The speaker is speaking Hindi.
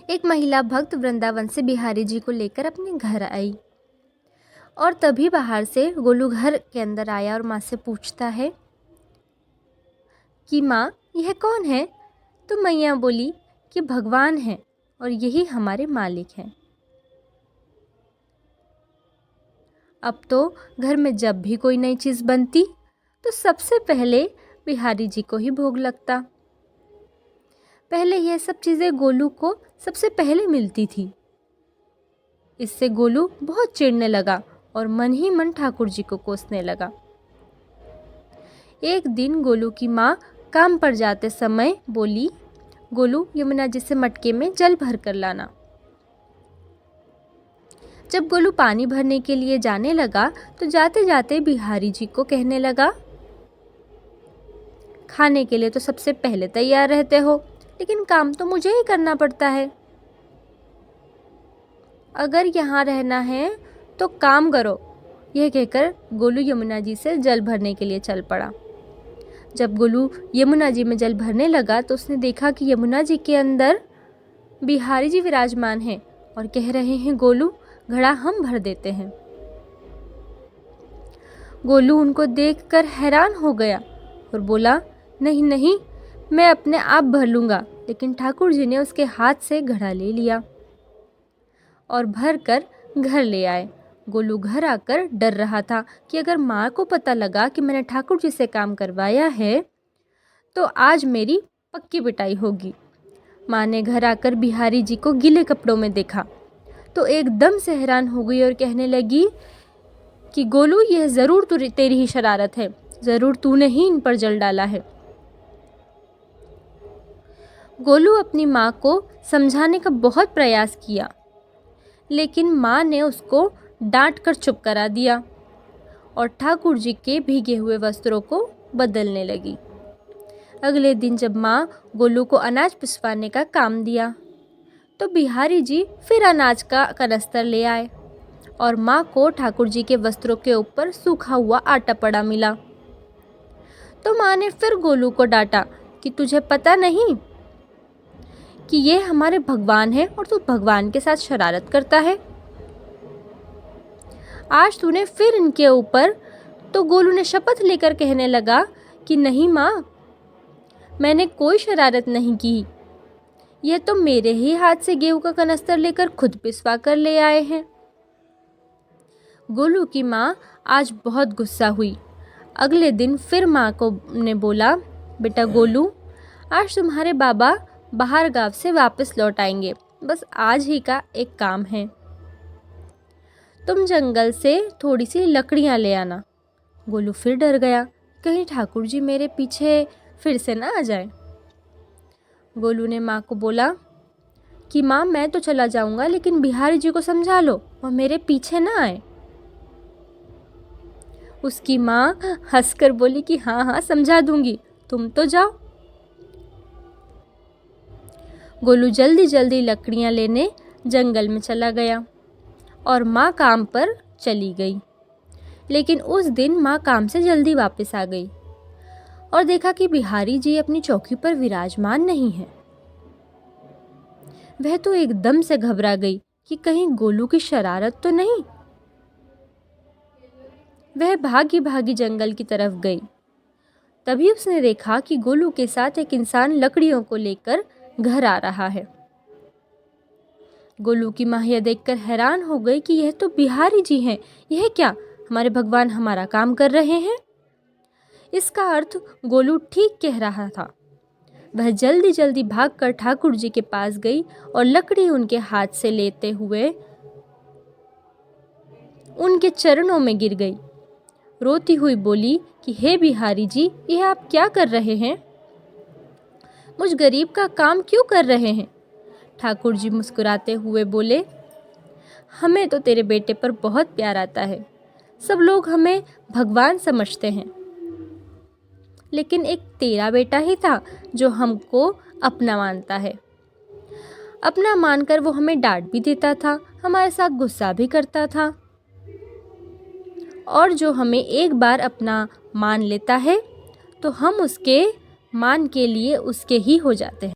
एक महिला भक्त वृंदावन से बिहारी जी को लेकर अपने घर आई और तभी बाहर से गोलू घर के अंदर आया और माँ से पूछता है कि माँ, यह कौन है? तो मैया बोली कि भगवान है और यही हमारे मालिक हैं। अब तो घर में जब भी कोई नई चीज़ बनती तो सबसे पहले बिहारी जी को ही भोग लगता। पहले यह सब चीज़ें गोलू को सबसे पहले मिलती थी। इससे गोलू बहुत चिढ़ने लगा और मन ही मन ठाकुर जी को कोसने लगा। एक दिन गोलू की माँ काम पर जाते समय बोली, गोलू यमुना जी से मटके में जल भर कर लाना। जब गोलू पानी भरने के लिए जाने लगा तो जाते जाते बिहारी जी को कहने लगा, खाने के लिए तो सबसे पहले तैयार रहते हो, लेकिन काम तो मुझे ही करना पड़ता है। अगर यहाँ रहना है तो काम करो। यह कहकर गोलू यमुना जी से जल भरने के लिए चल पड़ा। जब गोलू यमुना जी में जल भरने लगा तो उसने देखा कि यमुना जी के अंदर बिहारी जी विराजमान हैं और कह रहे हैं, गोलू घड़ा हम भर देते हैं। गोलू उनको देखकर हैरान हो गया और बोला, नहीं नहीं, मैं अपने आप भर लूँगा। लेकिन ठाकुर जी ने उसके हाथ से घड़ा ले लिया और भर कर घर ले आए। गोलू घर आकर डर रहा था कि अगर माँ को पता लगा कि मैंने ठाकुर जी से काम करवाया है तो आज मेरी पक्की पिटाई होगी। माँ ने घर आकर बिहारी जी को गीले कपड़ों में देखा तो एकदम से हैरान हो गई और कहने लगी कि गोलू, यह ज़रूर तेरी ही शरारत है, ज़रूर तूने ही इन पर जल डाला है। गोलू अपनी माँ को समझाने का बहुत प्रयास किया, लेकिन माँ ने उसको डांट कर चुप करा दिया और ठाकुर जी के भीगे हुए वस्त्रों को बदलने लगी। अगले दिन जब माँ गोलू को अनाज पिसवाने का काम दिया तो बिहारी जी फिर अनाज का कनस्तर ले आए और माँ को ठाकुर जी के वस्त्रों के ऊपर सूखा हुआ आटा पड़ा मिला। तो माँ ने फिर गोलू को डांटा कि तुझे पता नहीं कि ये हमारे भगवान हैं और तू भगवान के साथ शरारत करता है। आज तूने फिर इनके ऊपर। तो गोलू ने शपथ लेकर कहने लगा कि नहीं माँ, मैंने कोई शरारत नहीं की। यह तो मेरे ही हाथ से गेहूं का कनस्तर लेकर खुद पिसवा कर ले आए हैं। गोलू की माँ आज बहुत गुस्सा हुई। अगले दिन फिर माँ को ने बोला, बेटा गोलू, आज तुम्हारे बाबा बाहर गांव से वापस लौट आएंगे, बस आज ही का एक काम है। तुम जंगल से थोड़ी सी लकड़ियाँ ले आना। गोलू फिर डर गया, कहीं ठाकुर जी मेरे पीछे फिर से ना आ जाए। गोलू ने माँ को बोला कि माँ, मैं तो चला जाऊंगा, लेकिन बिहारी जी को समझा लो और मेरे पीछे ना आए। उसकी माँ हंसकर बोली कि हाँ हाँ समझा दूंगी, तुम तो जाओ। गोलू जल्दी जल्दी लकड़ियाँ लेने जंगल में चला गया और माँ काम पर चली गई। लेकिन उस दिन माँ काम से जल्दी वापस आ गई और देखा कि बिहारी जी अपनी चौकी पर विराजमान नहीं है। वह तो एकदम से घबरा गई कि कहीं गोलू की शरारत तो नहीं। वह भागी भागी जंगल की तरफ गई। तभी उसने देखा कि गोलू के साथ एक इंसान लकड़ियों को लेकर घर आ रहा है। गोलू की माँ यह देखकर हैरान हो गई कि यह तो बिहारी जी हैं। यह क्या, हमारे भगवान हमारा काम कर रहे हैं? इसका अर्थ गोलू ठीक कह रहा था। वह जल्दी जल्दी भागकर ठाकुर जी के पास गई और लकड़ी उनके हाथ से लेते हुए उनके चरणों में गिर गई। रोती हुई बोली कि हे बिहारी जी, यह आप क्या कर रहे हैं? मुझ गरीब का काम क्यों कर रहे हैं? ठाकुर जी मुस्कुराते हुए बोले, हमें तो तेरे बेटे पर बहुत प्यार आता है। सब लोग हमें भगवान समझते हैं, लेकिन एक तेरा बेटा ही था जो हमको अपना मानता है। अपना मानकर वो हमें डांट भी देता था, हमारे साथ गुस्सा भी करता था, और जो हमें एक बार अपना मान लेता है तो हम उसके मान के लिए उसके ही हो जाते हैं।